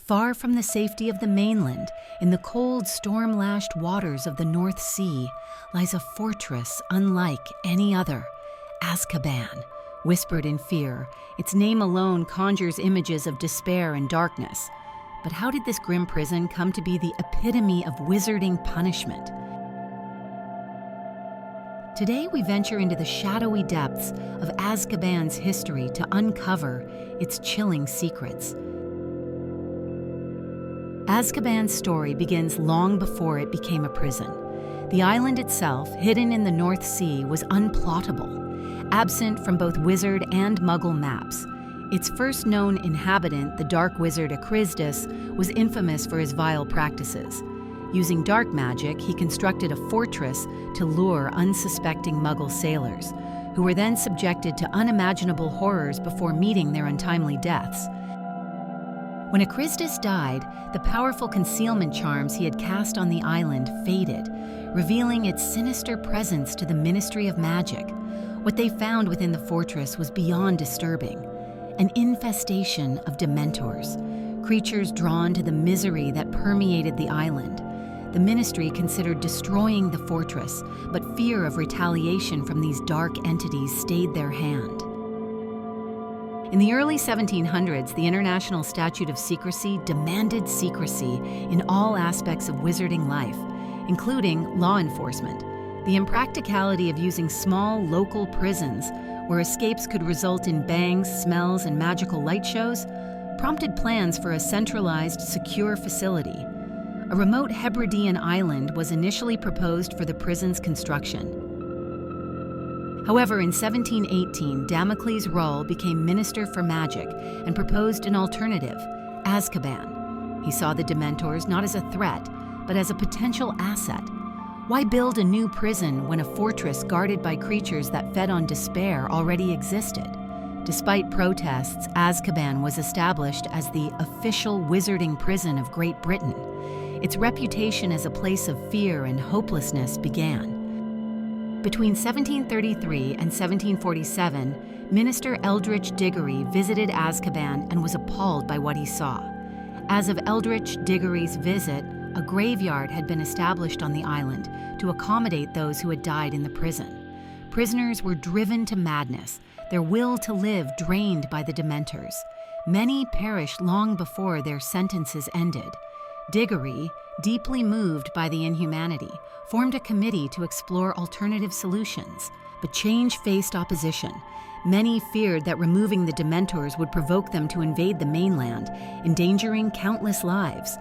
Far from the safety of the mainland, in the cold, storm-lashed waters of the North Sea, lies a fortress unlike any other, Azkaban. Whispered in fear, its name alone conjures images of despair and darkness. But how did this grim prison come to be the epitome of wizarding punishment? Today we venture into the shadowy depths of Azkaban's history to uncover its chilling secrets. Azkaban's story begins long before it became a prison. The island itself, hidden in the North Sea, was unplottable, absent from both wizard and muggle maps. Its first known inhabitant, the dark wizard Acristus, was infamous for his vile practices. Using dark magic, he constructed a fortress to lure unsuspecting muggle sailors, who were then subjected to unimaginable horrors before meeting their untimely deaths. When Acristus died, the powerful concealment charms he had cast on the island faded, revealing its sinister presence to the Ministry of Magic. What they found within the fortress was beyond disturbing. An infestation of Dementors, creatures drawn to the misery that permeated the island. The Ministry considered destroying the fortress, but fear of retaliation from these dark entities stayed their hand. In the early 1700s, the International Statute of Secrecy demanded secrecy in all aspects of wizarding life, including law enforcement. The impracticality of using small, local prisons, where escapes could result in bangs, smells, and magical light shows, prompted plans for a centralized, secure facility. A remote Hebridean island was initially proposed for the prison's construction. However, in 1718, Damocles Rull became Minister for Magic and proposed an alternative, Azkaban. He saw the Dementors not as a threat, but as a potential asset. Why build a new prison when a fortress guarded by creatures that fed on despair already existed? Despite protests, Azkaban was established as the official wizarding prison of Great Britain. Its reputation as a place of fear and hopelessness began. Between 1733 and 1747, Minister Eldritch Diggory visited Azkaban and was appalled by what he saw. As of Eldritch Diggory's visit, a graveyard had been established on the island to accommodate those who had died in the prison. Prisoners were driven to madness, their will to live drained by the Dementors. Many perished long before their sentences ended. Diggory, deeply moved by the inhumanity, formed a committee to explore alternative solutions. But change faced opposition. Many feared that removing the Dementors would provoke them to invade the mainland, endangering countless lives.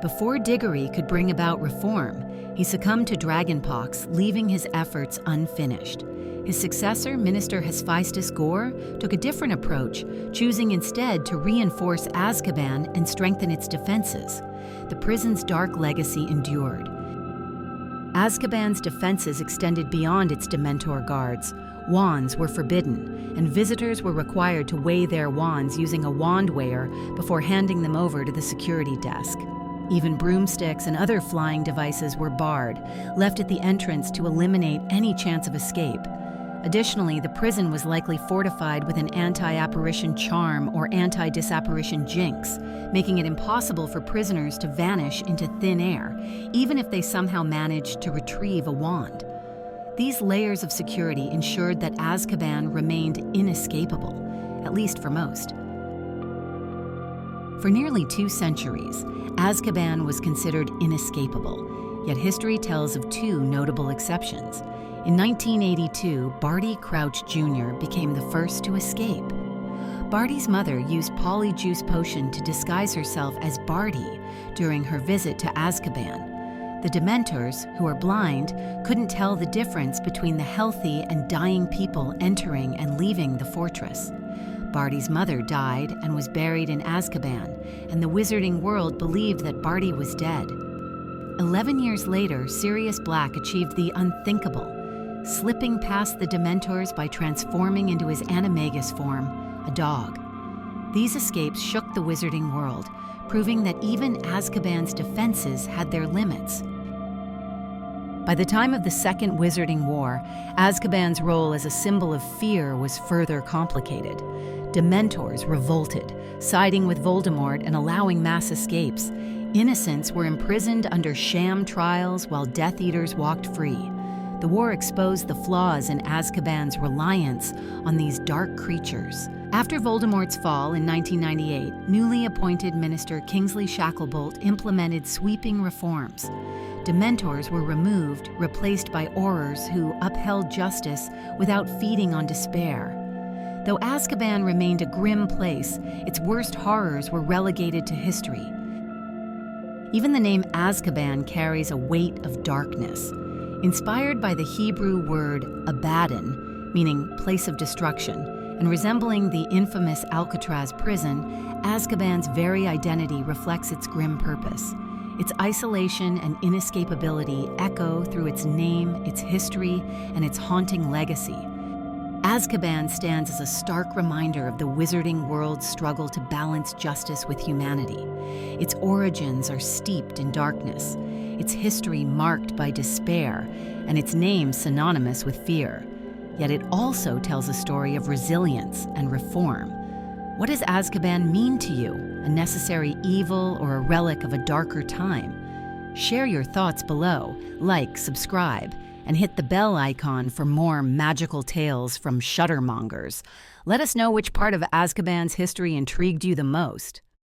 Before Diggory could bring about reform, he succumbed to dragonpox, leaving his efforts unfinished. His successor, Minister Hephaestus Gore, took a different approach, choosing instead to reinforce Azkaban and strengthen its defenses. The prison's dark legacy endured. Azkaban's defenses extended beyond its Dementor guards. Wands were forbidden, and visitors were required to weigh their wands using a wand weigher before handing them over to the security desk. Even broomsticks and other flying devices were barred, left at the entrance to eliminate any chance of escape. Additionally, the prison was likely fortified with an anti-apparition charm or anti-disapparition jinx, making it impossible for prisoners to vanish into thin air, even if they somehow managed to retrieve a wand. These layers of security ensured that Azkaban remained inescapable, at least for most. For nearly 2 centuries, Azkaban was considered inescapable, yet history tells of 2 notable exceptions. In 1982, Barty Crouch Jr. became the first to escape. Barty's mother used polyjuice potion to disguise herself as Barty during her visit to Azkaban. The Dementors, who are blind, couldn't tell the difference between the healthy and dying people entering and leaving the fortress. Barty's mother died and was buried in Azkaban, and the wizarding world believed that Barty was dead. 11 years later, Sirius Black achieved the unthinkable, slipping past the Dementors by transforming into his animagus form, a dog. These escapes shook the wizarding world, proving that even Azkaban's defenses had their limits. By the time of the Second Wizarding War, Azkaban's role as a symbol of fear was further complicated. Dementors revolted, siding with Voldemort and allowing mass escapes. Innocents were imprisoned under sham trials while Death Eaters walked free. The war exposed the flaws in Azkaban's reliance on these dark creatures. After Voldemort's fall in 1998, newly appointed Minister Kingsley Shacklebolt implemented sweeping reforms. Dementors were removed, replaced by Aurors who upheld justice without feeding on despair. Though Azkaban remained a grim place, its worst horrors were relegated to history. Even the name Azkaban carries a weight of darkness. Inspired by the Hebrew word Abaddon, meaning place of destruction, and resembling the infamous Alcatraz prison, Azkaban's very identity reflects its grim purpose. Its isolation and inescapability echo through its name, its history, and its haunting legacy. Azkaban stands as a stark reminder of the wizarding world's struggle to balance justice with humanity. Its origins are steeped in darkness, its history marked by despair, and its name synonymous with fear. Yet it also tells a story of resilience and reform. What does Azkaban mean to you? A necessary evil or a relic of a darker time? Share your thoughts below, like, subscribe, and hit the bell icon for more magical tales from Shuddermongers. Let us know which part of Azkaban's history intrigued you the most.